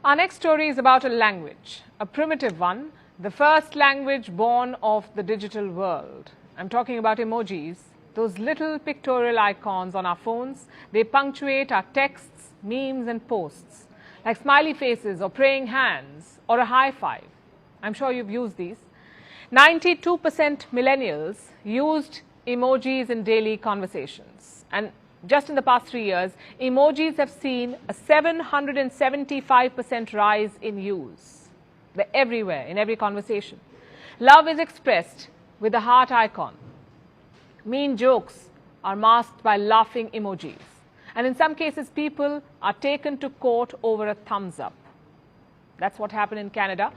Our next story is about a language, a primitive one, the first language born of the digital world. I'm talking about emojis, those little pictorial icons on our phones. They punctuate our texts, memes and posts, like smiley faces or praying hands or a high five. I'm sure you've used these. 92% millennials used emojis in daily conversations. And just in the past 3 years, emojis have seen a 775% rise in use. They're everywhere, in every conversation. Love is expressed with a heart icon. Mean jokes are masked by laughing emojis. And in some cases, people are taken to court over a thumbs up. That's what happened in Canada.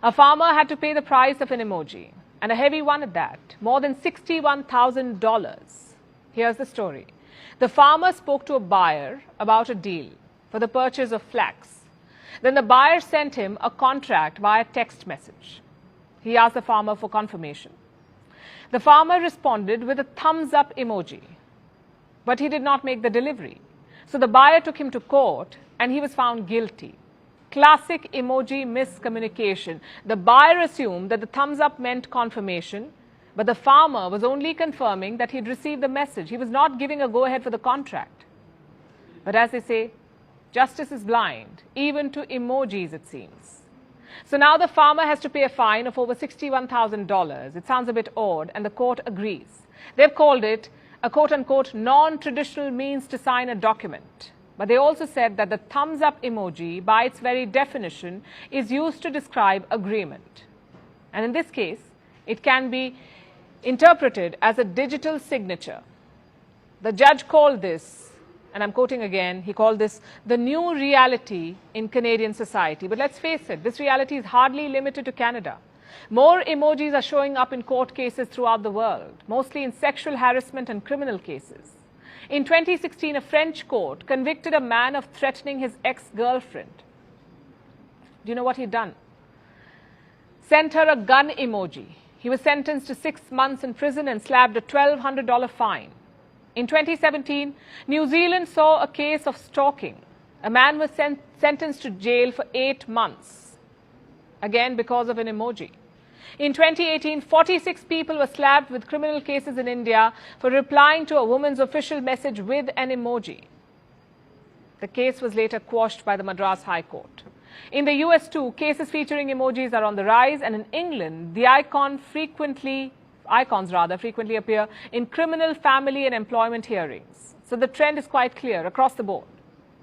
A farmer had to pay the price of an emoji, and a heavy one at that, more than $61,000. Here's the story. The farmer spoke to a buyer about a deal for the purchase of flax. Then the buyer sent him a contract via text message. He asked the farmer for confirmation. The farmer responded with a thumbs up emoji, but he did not make the delivery. So the buyer took him to court and he was found guilty. Classic emoji miscommunication. The buyer assumed that the thumbs up meant confirmation, but the farmer was only confirming that he'd received the message. He was not giving a go-ahead for the contract. But as they say, justice is blind, even to emojis, it seems. So now the farmer has to pay a fine of over $61,000. It sounds a bit odd, and the court agrees. They've called it a quote-unquote non-traditional means to sign a document. But they also said that the thumbs-up emoji, by its very definition, is used to describe agreement. And in this case, it can be interpreted as a digital signature. The judge called this, and I'm quoting again, he called this the new reality in Canadian society. But let's face it, this reality is hardly limited to Canada. More emojis are showing up in court cases throughout the world, mostly in sexual harassment and criminal cases. In 2016, a French court convicted a man of threatening his ex-girlfriend. Do you know what he'd done? Sent her a gun emoji. He was sentenced to 6 months in prison and slapped a $1,200 fine. In 2017, New Zealand saw a case of stalking. A man was sentenced to jail for 8 months, again because of an emoji. In 2018, 46 people were slapped with criminal cases in India for replying to a woman's official message with an emoji. The case was later quashed by the Madras High Court. In the US too, cases featuring emojis are on the rise, and in England, the icons frequently appear in criminal, family and employment hearings. So the trend is quite clear across the board.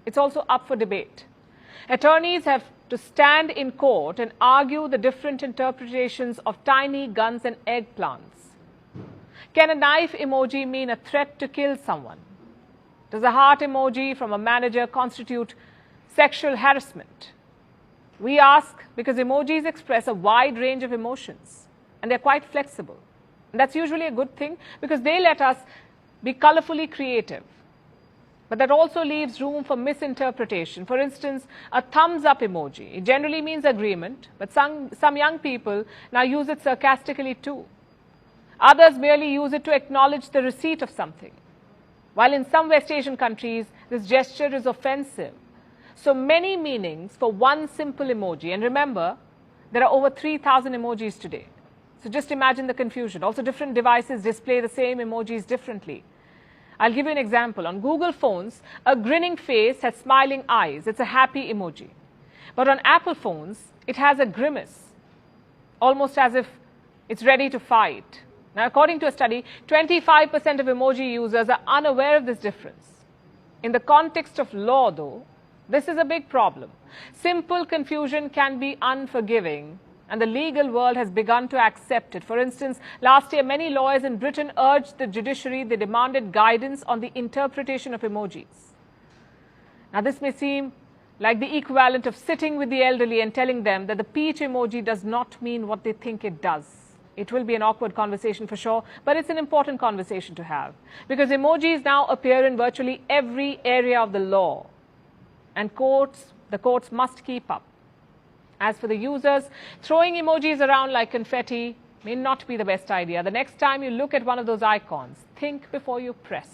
It's also up for debate. Attorneys have to stand in court and argue the different interpretations of tiny guns and eggplants. Can a knife emoji mean a threat to kill someone? Does a heart emoji from a manager constitute sexual harassment? We ask because emojis express a wide range of emotions, and they're quite flexible. And that's usually a good thing because they let us be colorfully creative. But that also leaves room for misinterpretation. For instance, a thumbs up emoji. It generally means agreement, but some young people now use it sarcastically too. Others merely use it to acknowledge the receipt of something. While in some West Asian countries, this gesture is offensive. So many meanings for one simple emoji. And remember, there are over 3,000 emojis today. So just imagine the confusion. Also, different devices display the same emojis differently. I'll give you an example. On Google phones, a grinning face has smiling eyes. It's a happy emoji. But on Apple phones, it has a grimace, almost as if it's ready to fight. Now, according to a study, 25% of emoji users are unaware of this difference. In the context of law, though, this is a big problem. Simple confusion can be unforgiving, and the legal world has begun to accept it. For instance, last year, many lawyers in Britain urged the judiciary, they demanded guidance on the interpretation of emojis. Now, this may seem like the equivalent of sitting with the elderly and telling them that the peach emoji does not mean what they think it does. It will be an awkward conversation for sure, but it's an important conversation to have because emojis now appear in virtually every area of the law, and the courts must keep up. As for the users, throwing emojis around like confetti may not be the best idea. The next time you look at one of those icons, think before you press.